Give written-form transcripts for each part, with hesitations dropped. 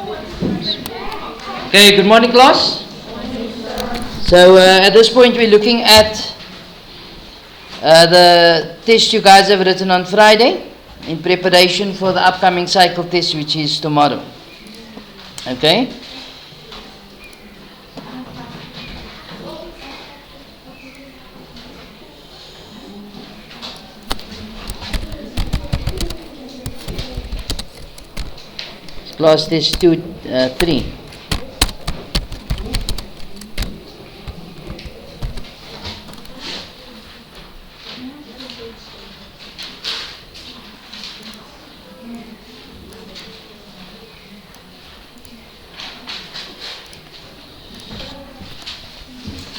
Okay, good morning class. So at this point we're looking at the test you guys have written on Friday in preparation for the upcoming cycle test, which is tomorrow. Okay. Class test 3.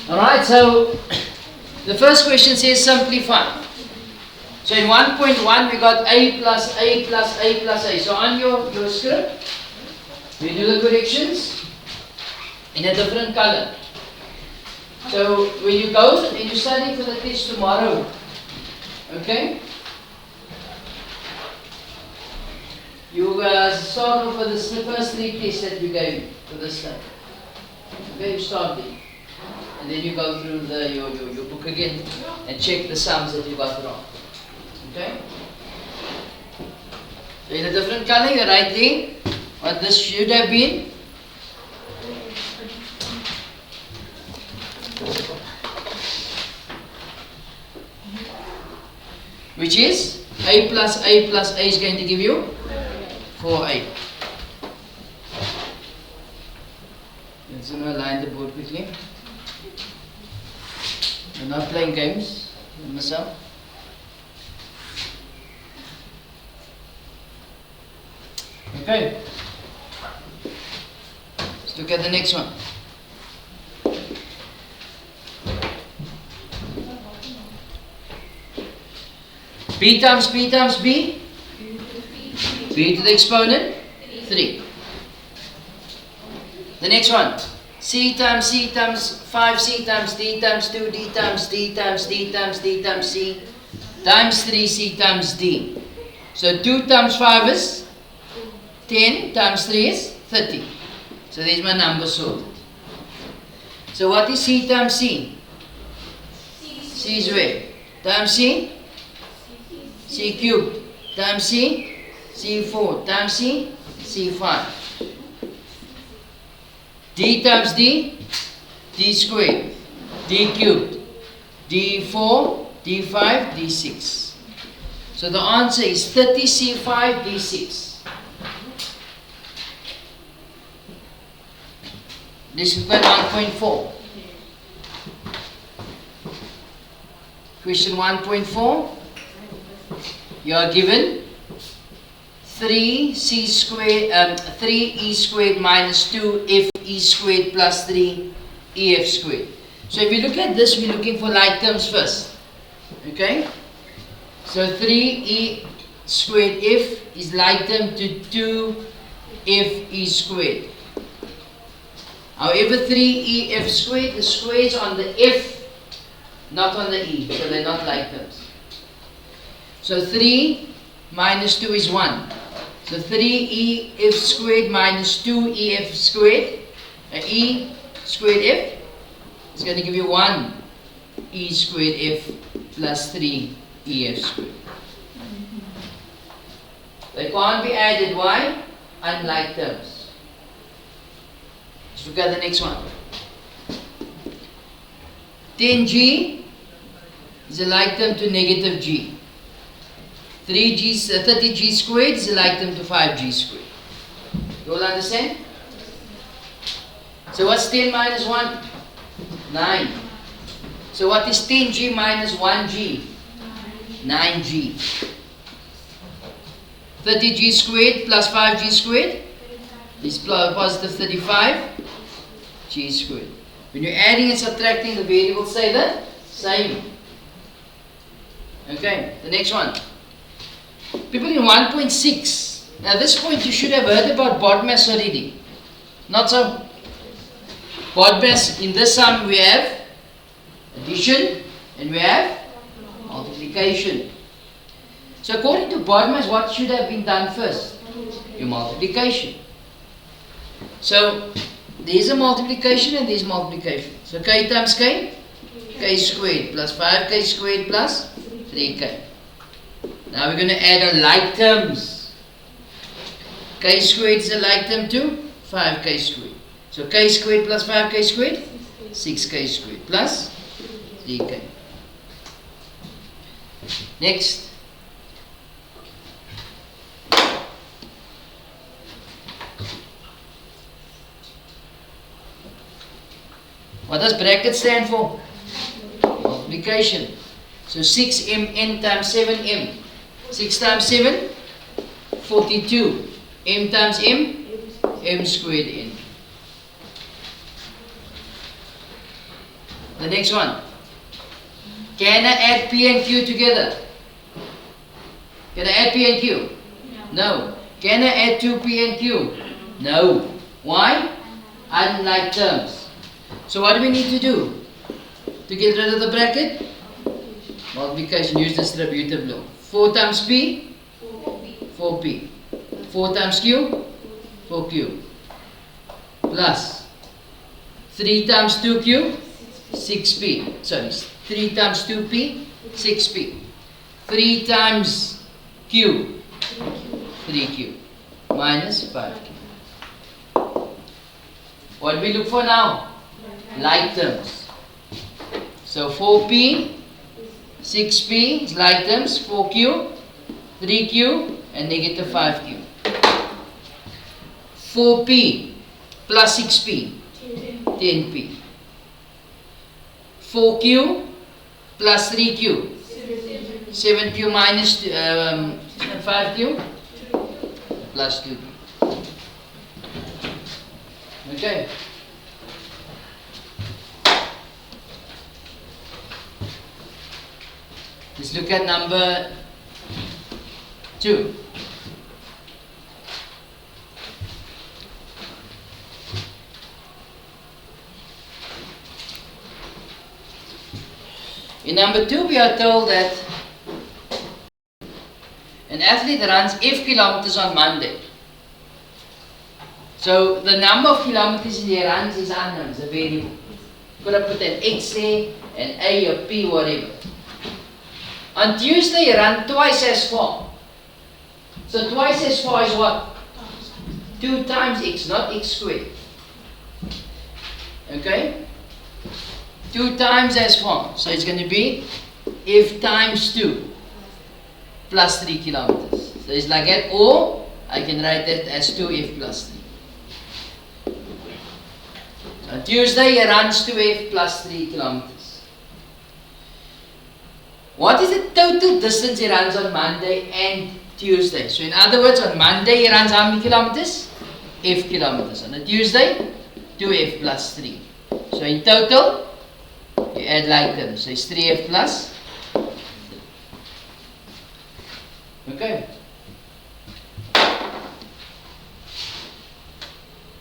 Alright, so the first question says simplify. So in 1.1 we got a plus a plus a plus a. So on your script, we do the corrections in a different color. So when you go and you study for the test tomorrow, okay, you start off with the first 3 tests that you gave for this time. Okay, you start there. And then you go through your book again and check the sums that you got wrong. Okay? So in a different color, you write there what this should have been. Which is a plus a plus a is going to give you 4a. Let's align the board quickly. I'm not playing games with myself. Okay. Let's look at the next one. B times B times B. B to the exponent 3. The next one. C times 5C times D times 2 D times D times D times D times C times 3C times D. So 2 times 5 is 10 times 3 is 30. So there's my number sorted. So what is C times C? C is where? Times C? C cubed. Times C? C4. Times C? C5. D times D? D squared. D cubed. D4, D5, D6. So the answer is 30C5, D6. This is 1.4. Question 1.4. You are given 3c squared, 3e squared minus 2fe squared plus 3ef squared. So if we look at this, we're looking for like terms first. Okay? So 3e squared f is like term to 2fe squared. However, 3ef squared, the square is on the f, not on the e. So they're not like terms. So 3 minus 2 is 1. So 3ef squared minus 2ef squared, e squared f, is going to give you 1e squared f plus 3ef squared. They can't be added. Why? Unlike terms. Let's look at the next one. 10g is a like term to negative g. 30g squared is a like term to 5g squared. You all understand? So what's 10 minus 1? 9. So what is 10g minus 1g? 9g. 30g squared plus 5g squared is positive 35g squared. When you're adding and subtracting, the variables say the same. Okay, the next one. People in 1.6. Now this point you should have heard about BODMAS already. Not so. BODMAS, in this sum we have addition and we have multiplication. So according to BODMAS, what should have been done first? Your multiplication. So there's a multiplication and there's multiplication. So k times k, k squared plus 5k squared plus 3k. Now we're going to add our like terms. K squared is a like term to 5k squared. So k squared plus 5k squared, 6k squared plus 3k. Next. What does bracket stand for? Multiplication. So 6mn times 7m. 6 times 7, 42. M times m, m squared n. The next one. Can I add P and Q together? Can I add P and Q? No. Can I add 2P and Q? No. Why? Unlike terms. So what do we need to do? To get rid of the bracket? Multiplication, use distributive law. 4 times P? 4P. 4 times Q? 4Q. Plus 3 times 2Q? 6P. Sorry, 3 times 2P? 6P. 3 times Q? 3Q. Minus 5Q. What do we look for now? Like terms. So 4P, 6P is like terms, 4Q, 3Q and negative 5Q. 4P plus 6P, 10P. 4Q plus 3Q, 7Q minus 5Q plus 2Q. Okay. Let's look at number 2. In number 2, we are told that an athlete runs F kilometers on Monday. So the number of kilometers he runs is unknown, it's a variable. Could have put an X there, an A or P, whatever. On Tuesday, he ran twice as far. So twice as far is what? 2 times X, not X squared. Okay? 2 times as far. So it's going to be F times 2 plus 3 kilometers. So it's like that, or I can write that as 2F plus 3. So on Tuesday, he runs 2F plus 3 kilometers. What is the total distance he runs on Monday and Tuesday? So in other words, on Monday he runs how many kilometers? F kilometers. On a Tuesday, 2F plus 3. So in total, you add like terms. So it's 3F plus 3. Okay.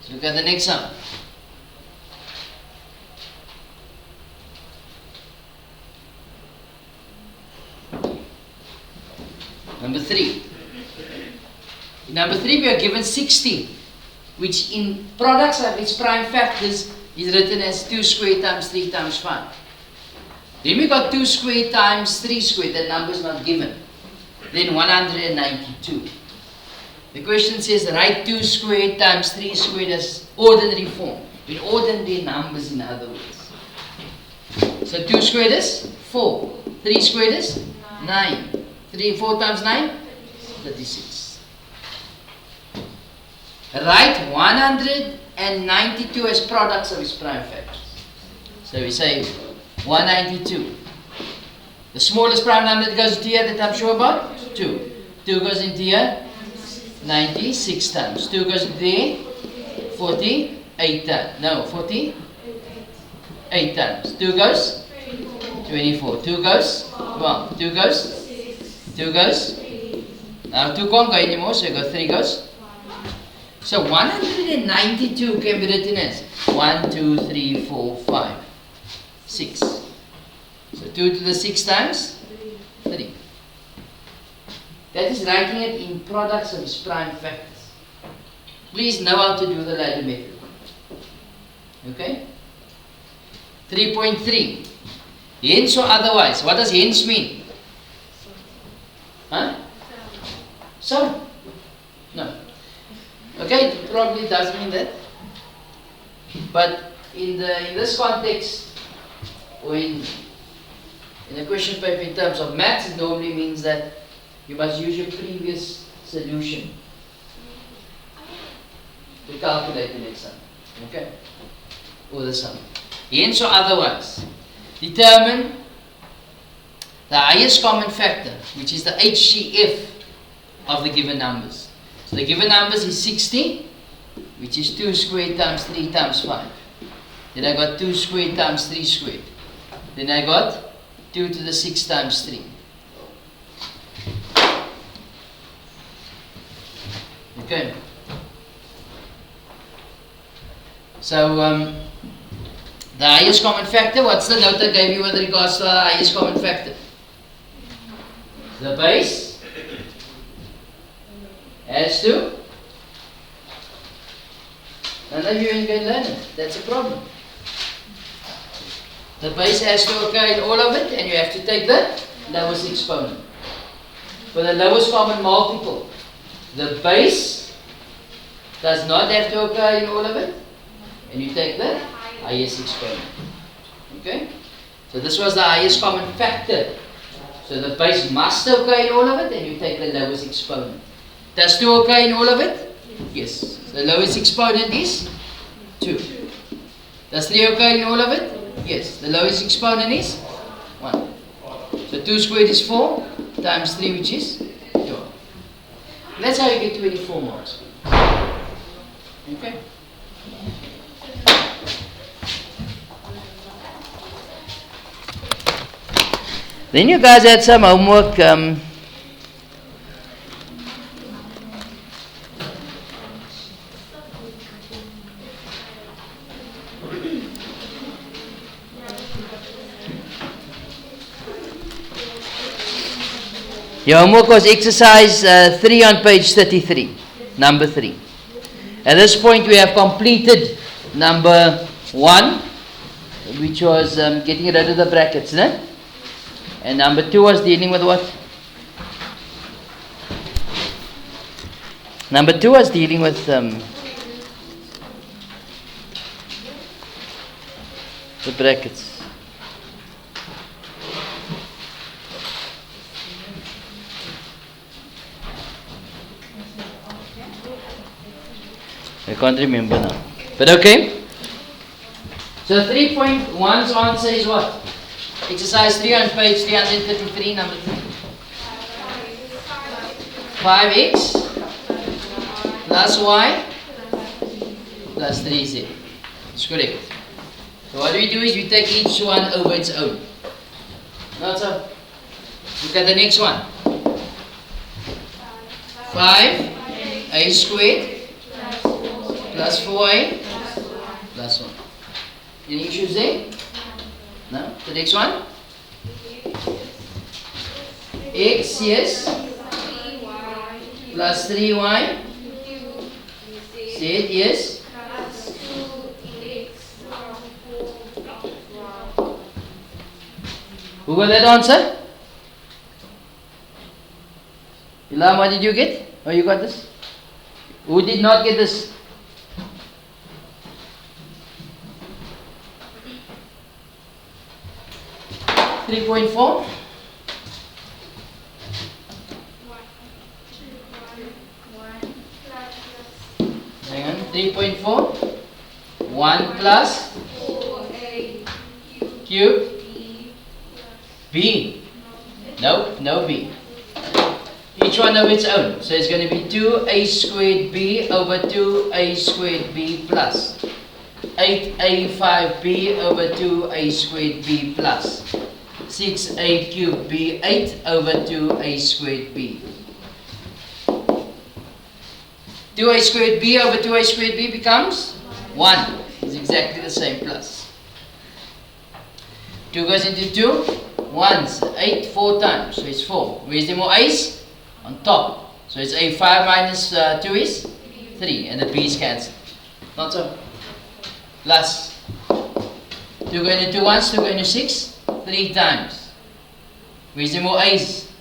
So look at the next one. Number 3. In number 3, we are given 60, which in products of its prime factors is written as 2 squared times 3 times 5. Then we got 2 squared times 3 squared, that number is not given. Then 192. The question says write 2 squared times 3 squared as ordinary form, with ordinary numbers in other words. So 2 squared is 4, 3 squared is 9. 4 times 9? 36. Write 192 as products of its prime factors. So we say 192. The smallest prime number that goes into here that I'm sure about? 2. 2 goes into here 96 times. 2 goes into there 48 times. No, 48 times. 2 goes 24. 2 goes 1. 2 goes 2 goes, now 2 can't go anymore, so you got 3 goes. So 192 can be written as 1, 2, 3, 4, 5, 6. So 2 to the 6 times 3. That is writing it in products of its prime factors. Please know how to do the ladder method. Okay? 3.3. Hence or otherwise. What does hence mean? Huh? So? No. Okay, it probably does mean that. But in this context, or in a question paper in terms of maths, it normally means that you must use your previous solution to calculate the next sum. Okay? Or the sum. Hence or otherwise. Determine the highest common factor, which is the HCF of the given numbers. So the given numbers is 60, which is 2 squared times 3 times 5. Then I got 2 squared times 3 squared. Then I got 2 to the 6 times 3. Okay. So, the highest common factor, what's the note I gave you with regards to the highest common factor? The base has to. None of you ain't going to learn it. That's a problem. The base has to occur in all of it, and you have to take the lowest exponent. For the lowest common multiple, the base does not have to occur in all of it, and you take the highest exponent. Okay? So this was the highest common factor. So the base must occur in all of it, and you take the lowest exponent. Does 2 occur in all of it? Yes. The lowest exponent is 2. Does 3 occur in all of it? Yes. The lowest exponent is 1. So 2 squared is 4 times 3, which is 12. That's how you get 24 marks. Okay? Then you guys had some homework. Your homework was exercise 3 on page 33, number 3. At this point we have completed number 1, which was getting rid of the brackets, né? And number 2 was dealing with what? Number 2 was dealing with the brackets. I can't remember now. But okay. So 3.1's answer is what? Exercise 3 on page 333, number 3. 5x plus y plus 3z. That's correct. So what we do is we take each one over its own. Now so, look at the next one. 5a squared plus 4a plus 1. Any issues there? No? The next one? X, yes. Plus 3y. Z, yes. Who got that answer? Ilham, what did you get? Oh, you got this? Who did not get this? .4. Hang on. 3.4. 1 plus cube b. No b. Each one of its own. So it's going to be 2a squared b over 2a squared b plus 8a5b over 2a squared b plus 6a cubed b, 8 over 2a squared b. 2a squared b over 2a squared b becomes 1. It's exactly the same plus. 2 goes into 2. 1's 8 4 times, so it's 4. Where's the more a's? On top. So it's a 5 minus 2 is 3, and the b's cancel. Not so. Plus 2 going to 2 once, 2 going to 6, 3 times. Where's the more a's?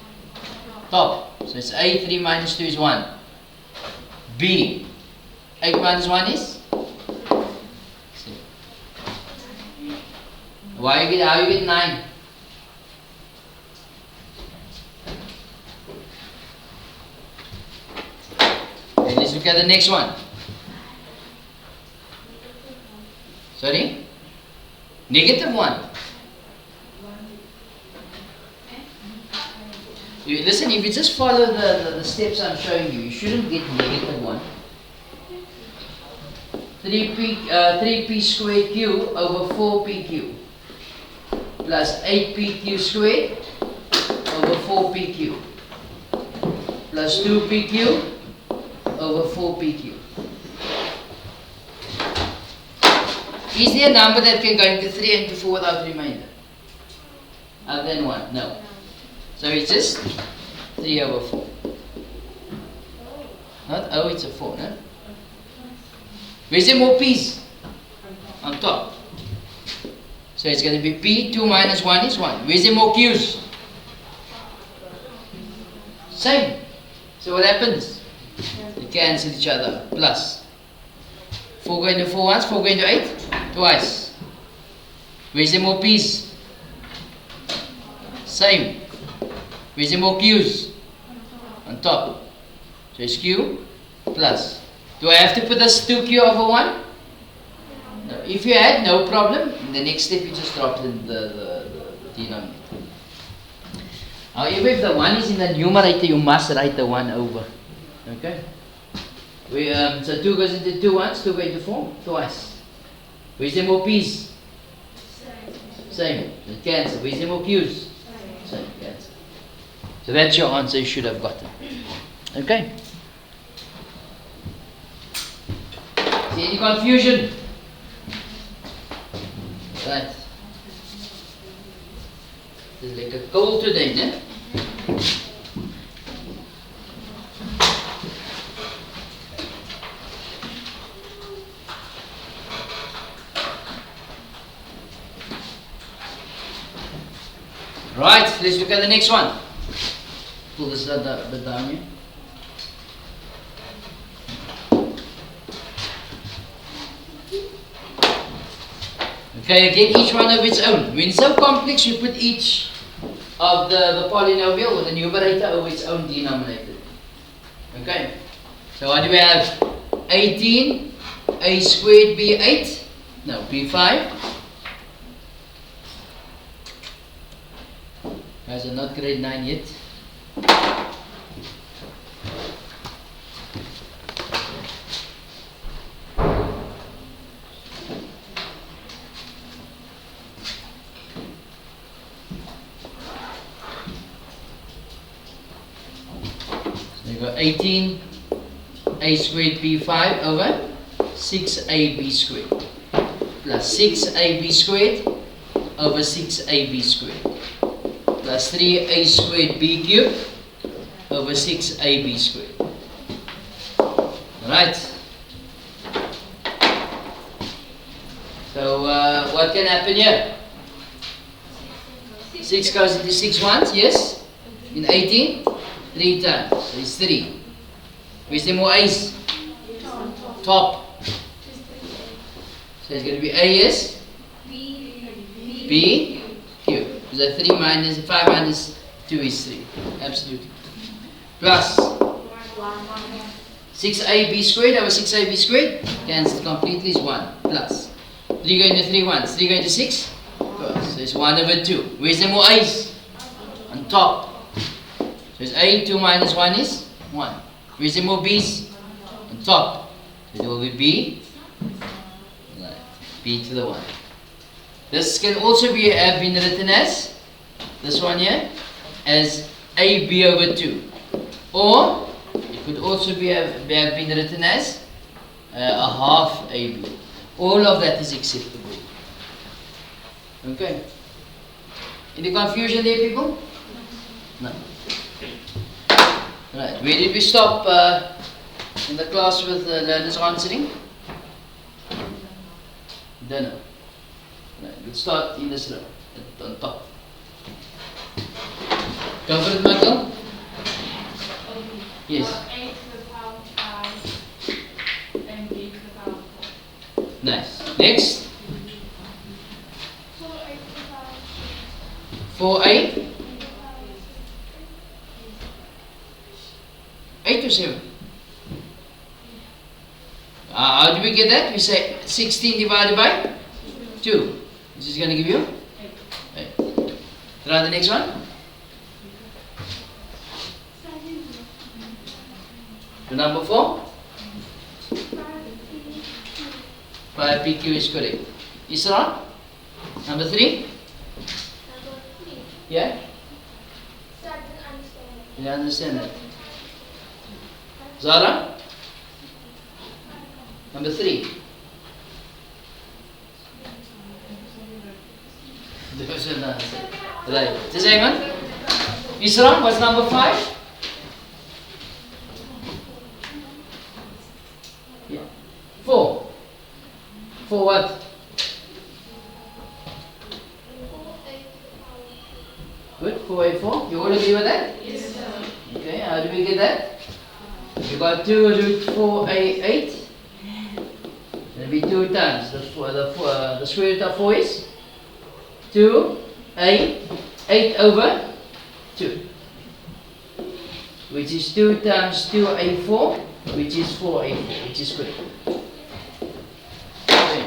Top. So it's a, 3 minus 2 is 1. B, 8 minus 1 is? C. How you get 9? Okay, let's look at the next one. Sorry? Negative 1. Listen, if you just follow the steps I'm showing you, you shouldn't get negative 1. 3p squared q over 4pq plus 8pq squared over 4pq plus 2pq over 4pq. Is there a number that can go into 3 and into 4 without remainder? Other than 1? No. So it's just 3 over 4. Not oh, it's a 4, no? Where's there more p's? On top. So it's going to be p, 2 minus 1 is 1. Where's there more q's? Same. So what happens? They cancel each other. Plus. 4 going to 4 once, 4 going to 8? Twice. Where's there more p's? Same. Where's there more q's? On top. So it's q plus. Do I have to put this 2q over 1? No. If you add, no problem. In the next step, you just drop the denominator. However, if the 1 is in the numerator, you must write the 1 over. Okay? So 2 goes into 2 once, 2 goes into 4 twice. Where's there more p's? Same. So cancel. Where's there more q's? Same. Cancel. So that's your answer you should have gotten. Okay? See any confusion? Right. It's like a cold today, ne? Right, let's look at the next one. Pull this a bit down here. Okay, again, each one of its own. When it's so complex, you put each of the polynomial or the numerator over its own denominator. Okay, so what do we have? 18, a squared b 8, no, b 5. Guys are not grade 9 yet. So you got 18 a squared b 5 over 6ab squared plus 6ab squared over 6ab squared plus 3a squared b cubed over 6ab squared. Alright. So what can happen here? 6 goes into 6 once, yes? In 18, 3 times. So it's 3. Where's the more a's? Top. So it's going to be a is b cubed. The 3 minus 5 minus 2 is 3. Absolutely. Plus 6ab squared over 6ab squared. Cancelled completely is 1. Plus 3 going to 3 once. 3 going to 6. Plus. So it's 1 over 2. Where's the more a's? On top. So it's a. 2 minus 1 is 1. Where's the more b's? On top. So it will be b. Right. B to the 1. This can also have been written as, this one here, as ab over 2. Or, it could also have been written as a half ab. All of that is acceptable. Okay. Any confusion there, people? No. Right, where did we stop In the class with learners answering? Don't know. Right, let's start in this row, on top. Go for it, Michael. Yes. 8 to the power 5 and b to the power 4. Nice. Next. 4a. 8 to 7. How do we get that? We say 16 divided by 2. This is going to give you 8. Try the next one. To number 4. 5pq is correct. Isra? Number 3. Yeah? You understand that? Zara? Number 3. Right. Simon? Isra, what's number 5? Yeah. 4. 4 what? Good. 4a4. You all agree with that? Yes, sir. Okay, how do we get that? You got 2 root 4a8. It'll be 2 times. The square root of 4 is 2a 8 over 2. Which is 2 times 2a4, which is 4a4, which is good. Okay.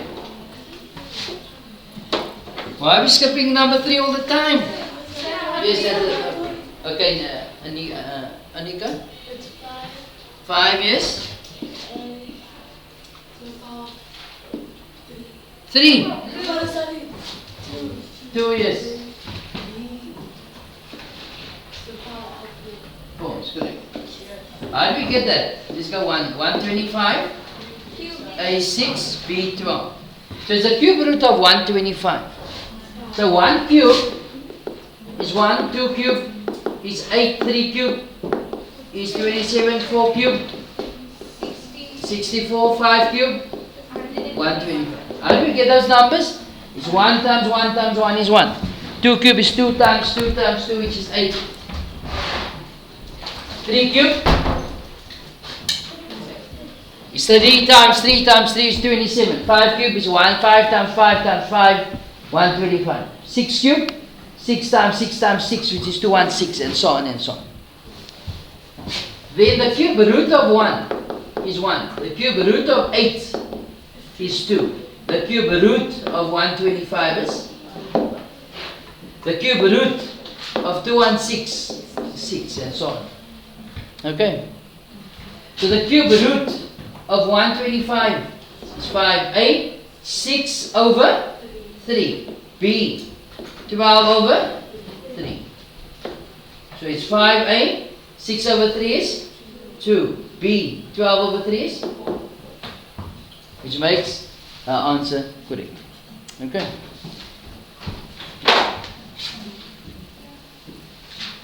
Why are we skipping number 3 all the time? Yes, okay, Anika? It's 5. 5, yes? 3. 2, yes? 4, it's correct. How do we get that? Just go 125, A6, B12. So it's the cube root of 125. So 1 cube is 1, 2 cube is 8, 3 cube is 27, 4 cube, 64, 5 cube, 125. How do we get those numbers? It's 1 times 1 times 1 is 1. 2 cube is 2 times 2 times 2, which is 8. 3 cube is 3 times 3 times 3 is 27. 5 cube is 1, 5 times 5 times 5, 125. 6 cube, 6 times 6 times 6, which is 216, and so on and so on. Then the cube root of 1 is 1. The cube root of 8 is 2. The cube root of 125 is? The cube root of 216 is 6, and so on. Okay. So the cube root of 125 is 5a, 6 over 3. b, 12 over 3. So it's 5a, 6 over 3 is 2. b, 12 over 3 is 4. Which makes our answer correct. Okay.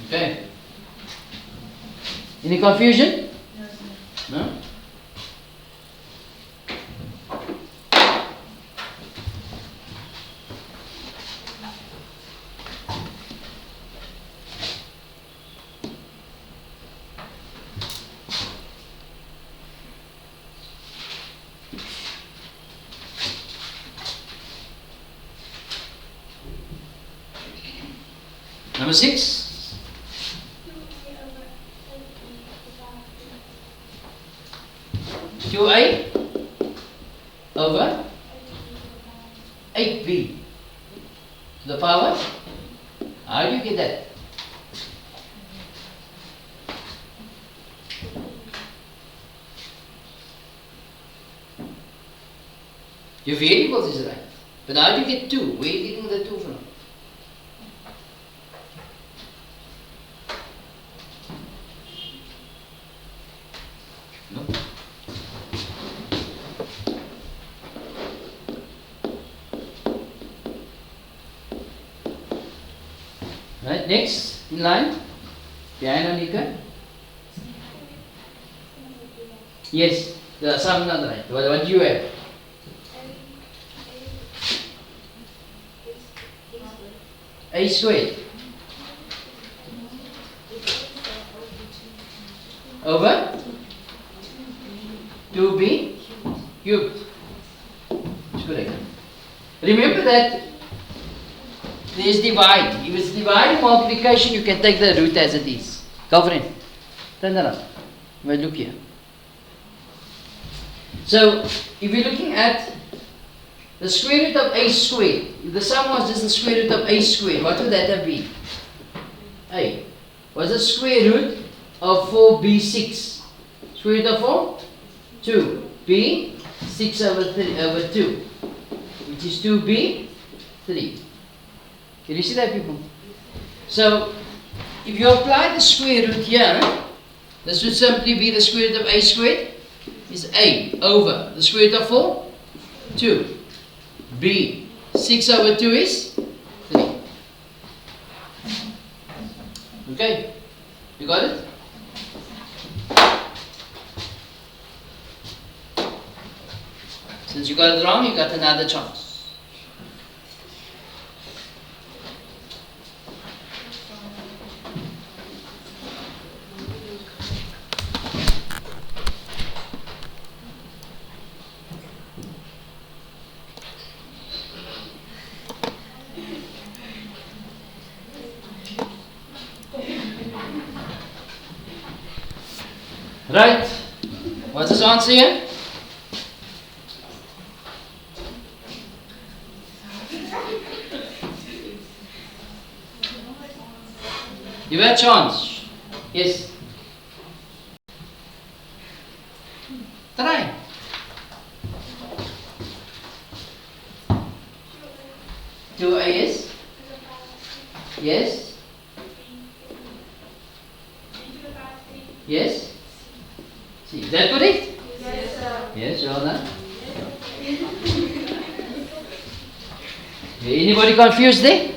Okay. Any confusion? No? Number 6. 2a over 8b to the power. How do you get that? Your variables is right. But how do you get 2? Where are you getting the 2 from? No? Right, next in line, behind Anika. Yes, the sum not right. What do you have? A squared over 2b cubed. It's correct. Remember that there's divide. If it's divide and multiplication, you can take the root as it is. Go for it. Turn around. Well, look here. So, if you're looking at the square root of a squared, if the sum was just the square root of a squared, what would that have been? A was the square root of 4b6. Square root of 4? 2. B, 6 over 2, which is 2b, 3. Can you see that, people? So, if you apply the square root here, this would simply be the square root of a squared is a over the square root of 4, 2. B, 6 over 2 is 3. Okay, you got it? Since you got it wrong, you got another chance. Right, what's his answer here? You have a chance. Yes. Try. Do a yes? Yes? Yes? See, is that correct? Yes, sir. Yes, well done. Anybody confused there?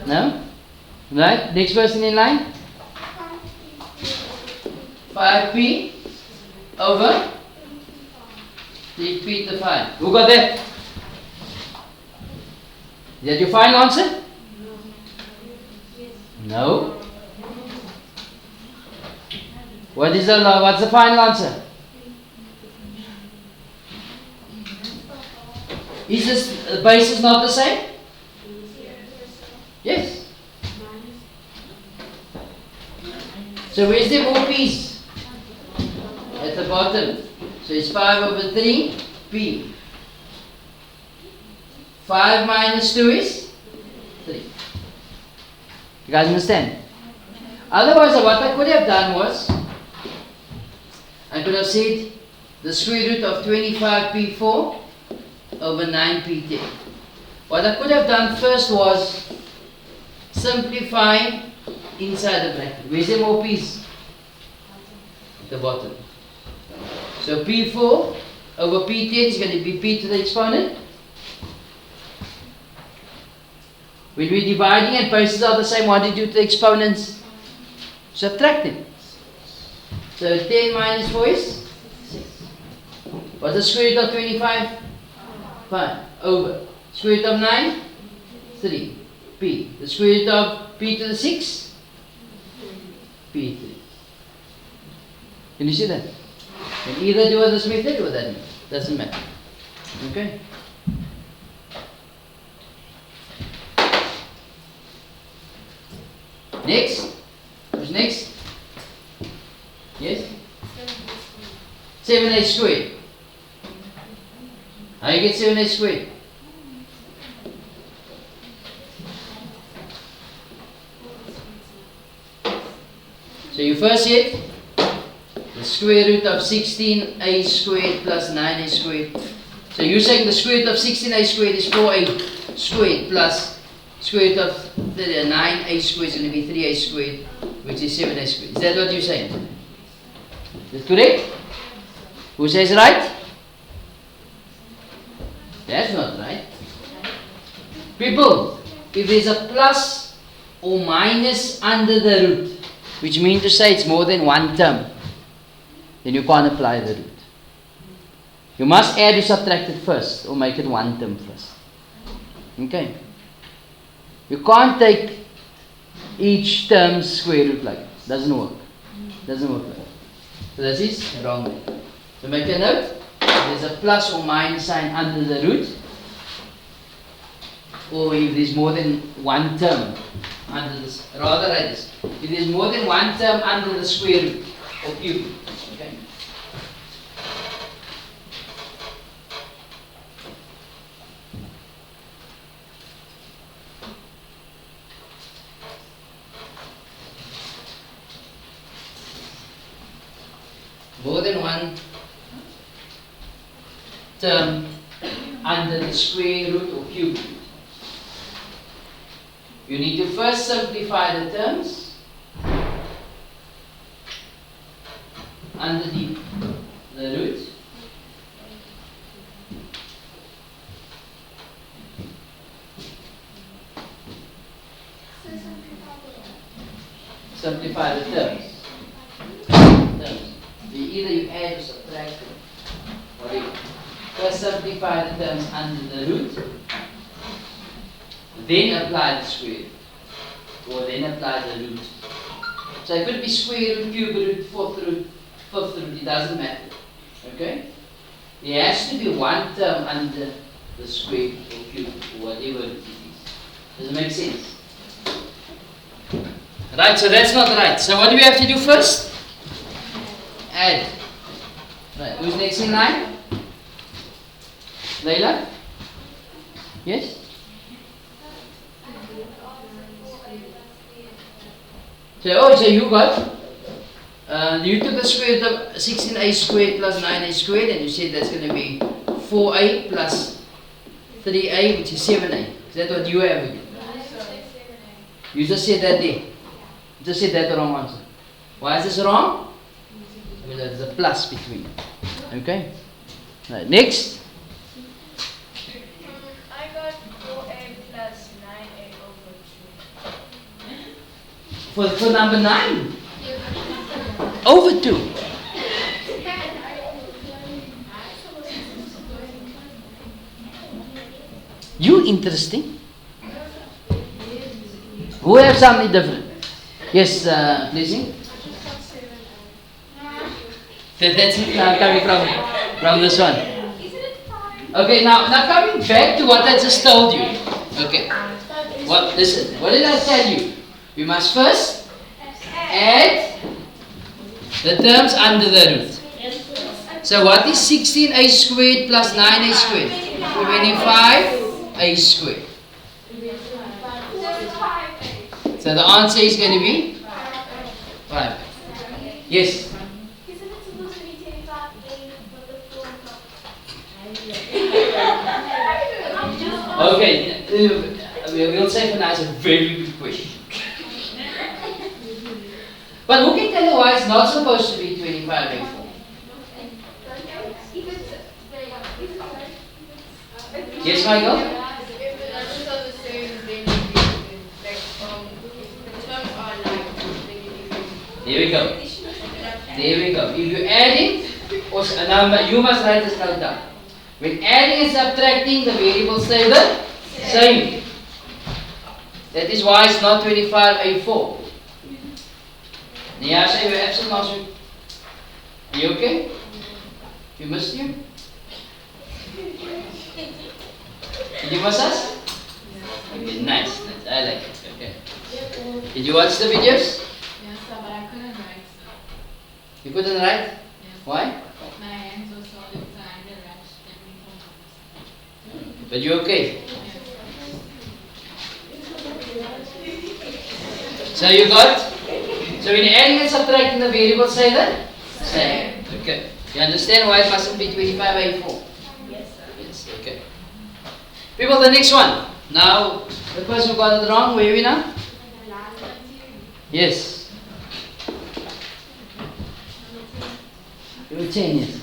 No? Right, next person in line. 5p over 3p to 5. Who got that? Is that your final answer? No. What's the final answer? Is this basis not the same? Yes. So where's the more p's? At the bottom. So it's 5 over 3 p. 5 minus 2 is 3. You guys understand? Otherwise, what I could have done was, I could have said the square root of 25p4 over 9p10. What I could have done first was simplify inside the bracket. Where's the more p's? At the bottom. So p4 over p10 is going to be p to the exponent. When we're dividing and bases are the same, what do you do to the exponents? Subtract them. So 10 minus 4 is 6. What's the square root of 25? 5 over square root of 9? 3. P. The square root of p to the 6? P3. Can you see that? You can either do this method or that method. Doesn't matter. Okay? Next? Who's next? Yes? 7a squared. How you get 7a squared? So you first hit the square root of 16a squared plus 9a squared. So you're saying the square root of 16a squared is 4a squared plus square root of 9a squared is going to be 3a squared, which is 7a squared. Is that what you're saying? Is that correct? Who says right? That's not right. People, if there's a plus or minus under the root, which means to say it's more than one term, then you can't apply the root. You must add or subtract it first, or make it one term first. Okay? You can't take each term's square root like this. Doesn't work. Doesn't work like that. So that is wrong. So make a note. There's a plus or minus sign under the root, or if there's more than one term under this, rather write this. If there's more than one term under the square root or cube root. Okay? More than one term under the square root or cube root. You need to first simplify the terms underneath the root. Simplify the terms. Either you add or subtract or whatever. First simplify the terms under the root, then apply the square root, or then apply the root. So it could be square root, cube root, fourth root, fifth root, it doesn't matter. Okay? There has to be one term under the square or cube or whatever it is. Does it make sense? Right, so that's not right. So what do we have to do first? Add. Right, who's next in line? Layla? Yes? So you got, you took the square root of 16a squared plus 9a squared, and you said that's going to be 4a plus 3a, which is 7a. Is that what you have again? You just said that there. You just said that the wrong answer. Why is this wrong? Because there's a plus between. Okay? Right, next. I got 4a plus 9a over 2. For number 9? Over 2. You interesting? Who have something different? Yes, pleasing. That's coming from this one. Okay, now coming back to what I just told you. Okay. Listen, what did I tell you? We must first add the terms under the root. So what is 16a squared plus 9a squared? 25a squared. So the answer is going to be 5. Yes? Isn't it supposed to be 25a with the 4 on top? Okay, we'll say for now it's a very good question. But who can tell you why it's not supposed to be 25a4? Yes, Michael? There we go. There we go. If you adding, or now you must write this note down. When adding and subtracting, the variables stay the same. That is why it's not 25a4. Nyasha, you were absent last week. Are you okay? You missed you? Did you miss us? Okay, nice. I like it. Okay. Did you watch the videos? Yes, sir, but I couldn't write, sir. You couldn't write? Yes. Why? My hands were so little, so I didn't write everything. But you okay? So you got? So when you're adding and subtracting, the variables say the same. Okay. You understand why it mustn't be 25a4? Yes, sir. Yes, okay. People, the next one. Now, the person who got it wrong, where are we now? Yes. Number 10, yes.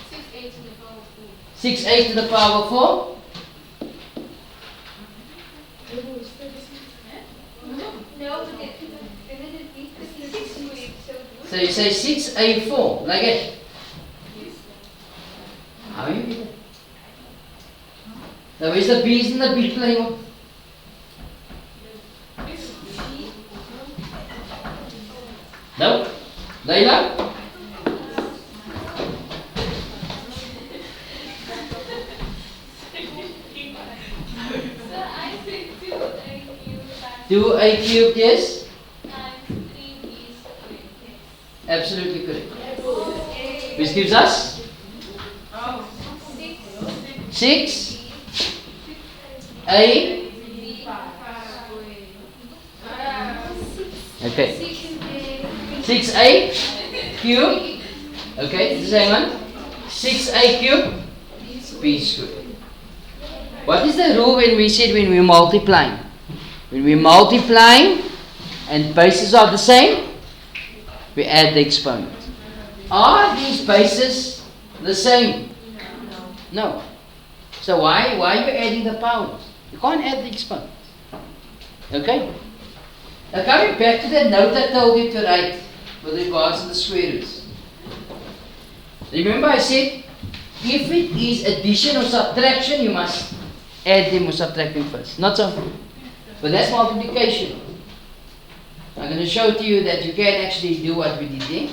6a to the power of 4. 6a to the power of 4. No, but it be 6 squared, so So you say 6a4, like it. How you get it? Now where's the bees in the bees playing on? No? Layla? So I said 2a cubed 2a cubed, yes? times 3b squared. Absolutely correct. Which gives us? 6 a. Okay. 6a cubed. Okay, the same one. 6a cubed b squared. What is the rule when we said when we multiply? When we multiply and bases are the same, we add the exponent. Are these bases the same? No. So why are you adding the powers? You can't add the exponent. Okay? Now coming back to that note I told you to write with regards to the square roots. Remember I said, if it is addition or subtraction, you must add them or subtract them first. Not so. But that's multiplication. I'm going to show to you that you can actually do what we did there.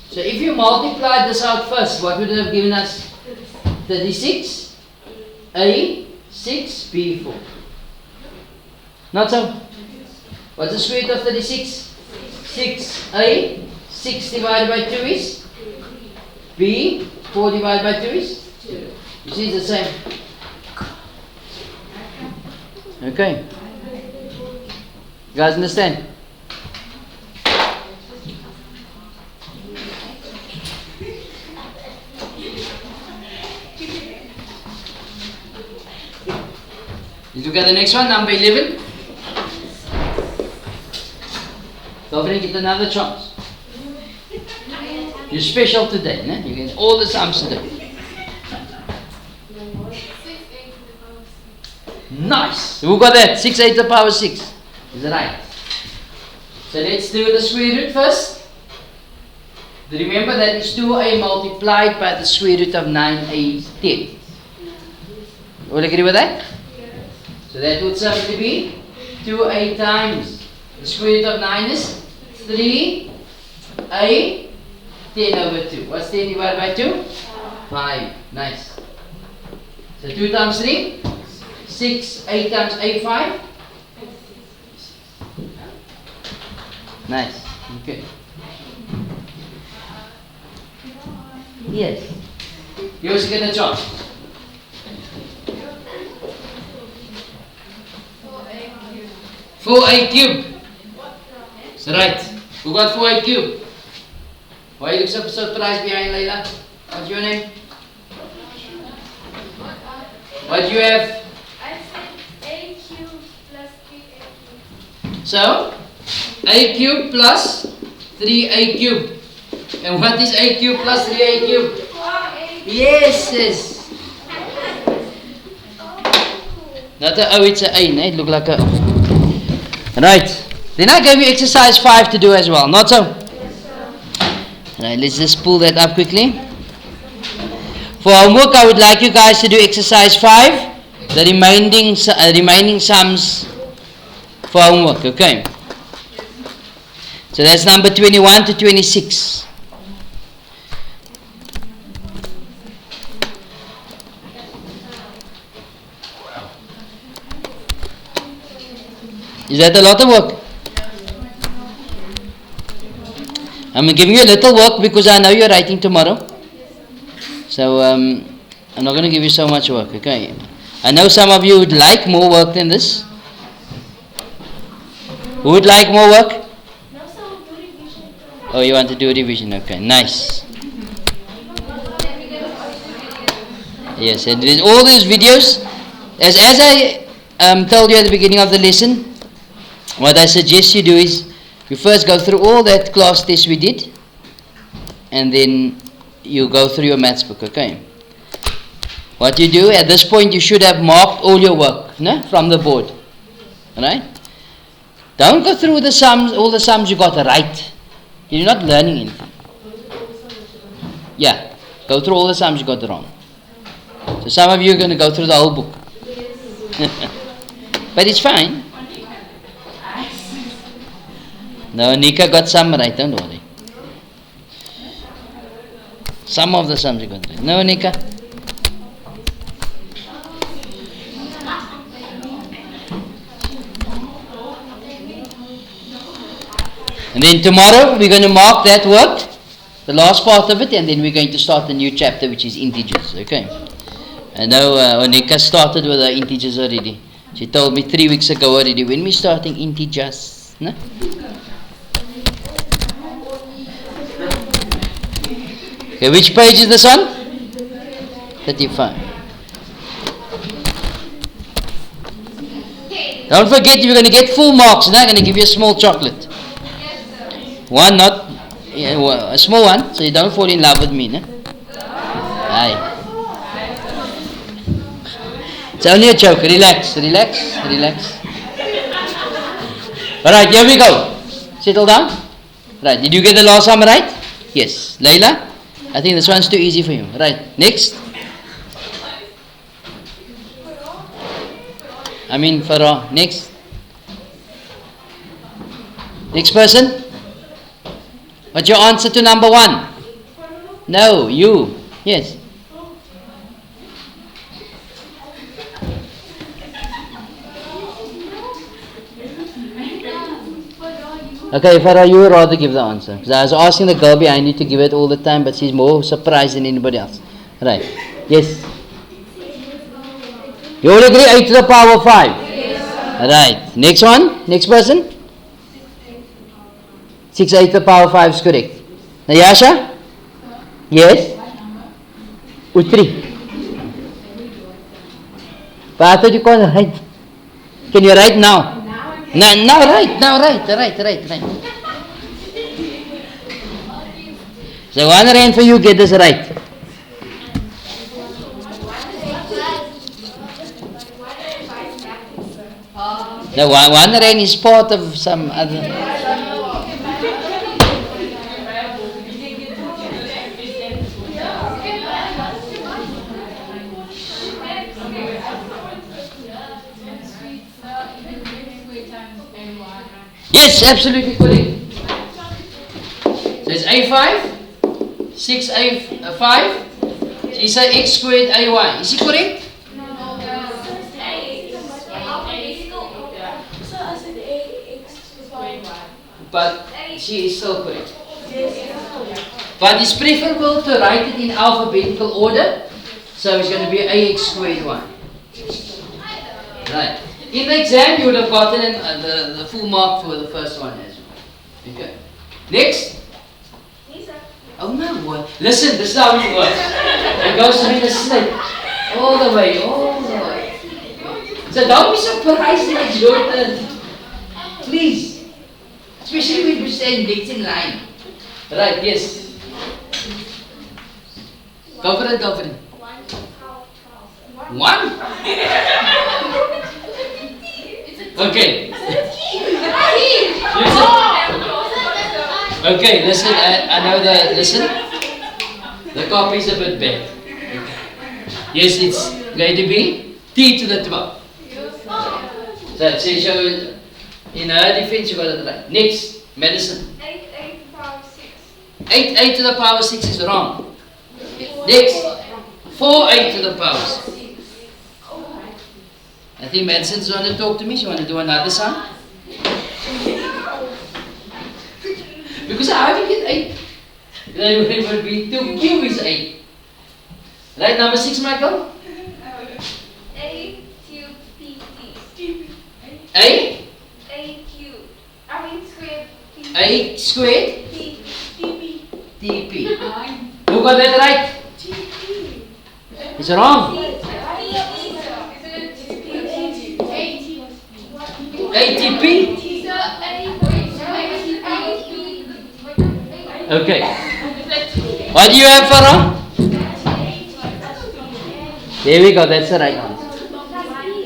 So if you multiply this out first, what would it have given us? 36, A, 6, B, 4. Not so? What's the square root of 36? 6, A, 6 divided by 2 is? B, 4 divided by 2 is? You see it's the same. Okay. You guys understand? Let's look at the next one, number 11. Don't get another chance. You're special today, né? You get all the sums today. 6a to the power 6. Nice! Who got that? 6a to the power 6. Is that right? So let's do the square root first. Remember that is 2a multiplied by the square root of 9a 10. All agree with that? So that would simply be 2a times the square root of 9 is 3a 10 over 2. What's 10 divided by 2? 5. Nice. So 2 times 3? 6. 8 times a 5? Nice. Okay. Yes. You also get a chance. 4a cubed. That's right. Who got 4a cubed? Why you look so surprised behind Layla? What's your name? What do you have? I said a cubed plus 3a cubed. So, a cubed plus 3a cubed. And what is a cubed plus 3a cubed? 4a. Yes, yes. Not a O, it's a A, ne? It look like a Right. Then I gave you exercise 5 to do as well, not so? Yes, sir. Right, let's just pull that up quickly. For homework, I would like you guys to do exercise 5, the remaining sums for homework, okay? So that's number 21 to 26. Is that a lot of work? I'm giving you a little work because I know you're writing tomorrow. So I'm not going to give you so much work, okay? I know some of you would like more work than this. Who would like more work? No, sir, we'll do revision. Oh, you want to do a revision, okay, nice. Yes, and there's all these videos. As I told you at the beginning of the lesson, what I suggest you do is you first go through all that class test we did, and then you go through your maths book, okay? What you do at this point, you should have marked all your work, no? From the board, alright? Don't go through the sums, all the sums you got right. You're not learning anything. Yeah, go through all the sums you got wrong. So some of you are going to go through the whole book. But it's fine. No, Nika got some right, don't worry. Some of the sums you got right. No, Nika? And then tomorrow we're going to mark that work, the last part of it, and then we're going to start a new chapter which is integers, okay? I know Onika started with the integers already. She told me 3 weeks ago already, when we starting integers? No? Okay, which page is this on? 35. Don't forget, you're going to get full marks, and I'm going to give you a small chocolate. One, not a small one, so you don't fall in love with me. No? Aye. It's only a joke. Relax, relax, relax. Alright, here we go. Settle down. Right, did you get the last sum right? Yes. Layla? I think this one's too easy for you. Right, next. Farah. Next. Next person. What's your answer to number 1? No, you. Yes. Okay, Farah, you would rather give the answer. Because I was asking the girl behind you to give it all the time, but she's more surprised than anybody else. Right. Yes. You all agree 8 to the power of 5? Yes. Right. Next one. Next person. 6 8 to the power of 5 is correct. Nayasha? Yes? With 3. But I thought you can't write. Can you write now? Now right. So 1 rand for you, get this right. The 1 rand is part of some other. Yes, absolutely correct. So it's A5, 6A5. So you say x squared AY. Is it correct? No. But she is still correct. But it's preferable to write it in alphabetical order. So it's going to be AX squared Y. Right. In the exam, you would have gotten the full mark for the first one as well. Okay. Next. Oh no, listen, this is how it works. It goes to the snake. All the way. So don't be surprised when it's your turn. Please. Especially when you say next in line. Right, yes. Go for it. 1? Okay. Okay, listen, I know listen. The copy is a bit bad. Yes, it's going to be t to the 12. So in her defense, you got it right. Next, medicine. 8 to the power 6. 8 to the power 6 is wrong. Next, 4 to the power 6. I think medicine's want to talk to me. She want to do another sum. Because how do you get 8? Then it would be 2 cube is 8. Right, number 6, Michael? A cube PT. A? A cube. I mean squared. A squared? TP. TP. Who got that right? It's wrong. ATP? Okay. What do you have, Farah? There we go, that's the right answer.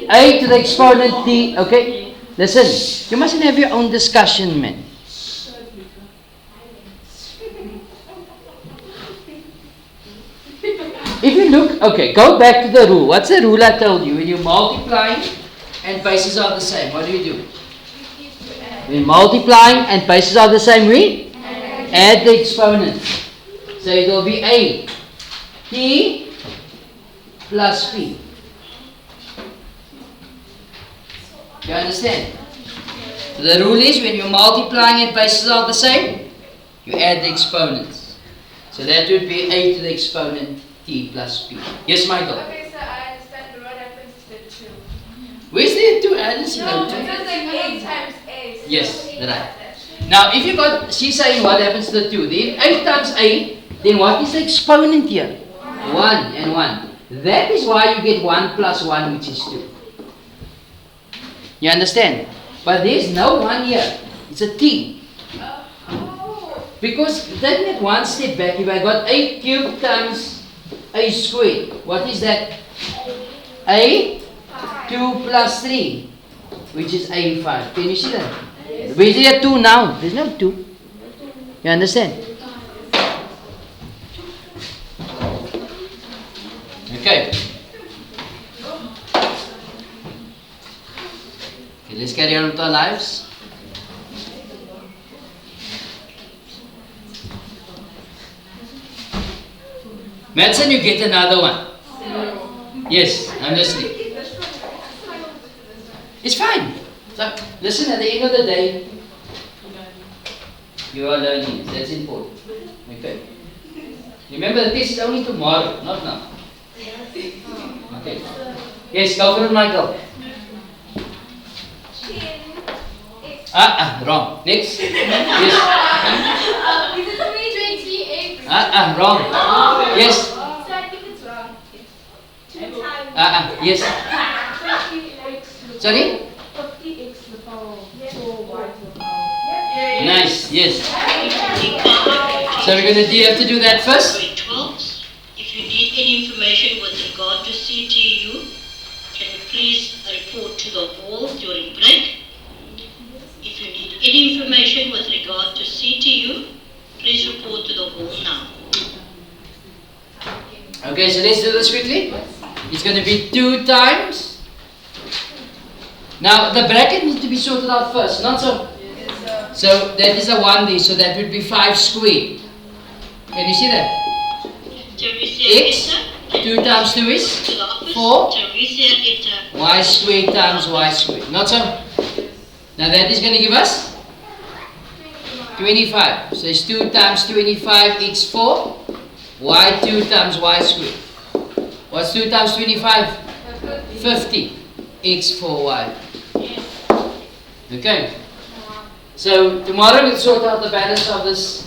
A to the exponent t. Okay, listen, you mustn't have your own discussion, man. you look, okay, go back to the rule. What's the rule I told you? When you're multiplying and bases are the same, what do? When multiplying and bases are the same, we add the exponents. So it will be a t plus p. You understand? So the rule is when you're multiplying and bases are the same, you add the exponents. So that would be a to the exponent t plus p. Yes, Michael? Okay, so I understand, but what happens to the 2? Where's the 2? I didn't see No, no 2. because like a times a. So Yes, we right. have that. Now, if you got, she's saying what happens to the 2? Then 8 times a, then what is the exponent here? 1 and 1. That is why you get 1 plus 1, which is 2. You understand? But there's no 1 here. It's a t. Oh. Because taking it one step back, if I got a cubed times a squared, what is that? A 2 plus 3, which is a 5. Can you see that? Where's there 2 now? There's no 2. You understand? Okay. Okay, let's carry on with our lives. Madsen, you get another one. Yes, I'm listening. It's fine. So, listen, at the end of the day, you are learning. That's important. Okay. Remember, the test is only tomorrow, not now. Okay. Yes, go for it, Michael. Wrong. Next. Yes. Is it 28? Wrong. Yes. So I think it's wrong. 2 times. Yes. 50x. Sorry? 50x to the power of 4y to the power. Nice. Yes. So we're gonna do. You have to do that first. Grade 12. If you need any information with regard to CTU, can you please report to the hall during break? If you need any information with regard to CTU, please report to the hall now. Okay, so let's do this quickly. It's going to be 2 times. Now, the bracket needs to be sorted out first, not so. So, that is a 1 there, so that would be 5 squared. Can you see that? X, 2 times 2 is 4. Y squared times y squared. Not so? Now, that is going to give us 25. So, it's 2 times 25 x 4. Y 2 times y squared. What's 2 times 25? 50. X 4y. Okay. So tomorrow we'll sort out the balance of this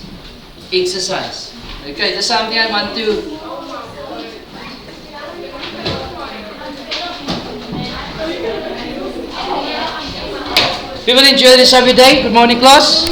exercise. Okay, that's something I want to. People enjoy this every day. Good morning, class.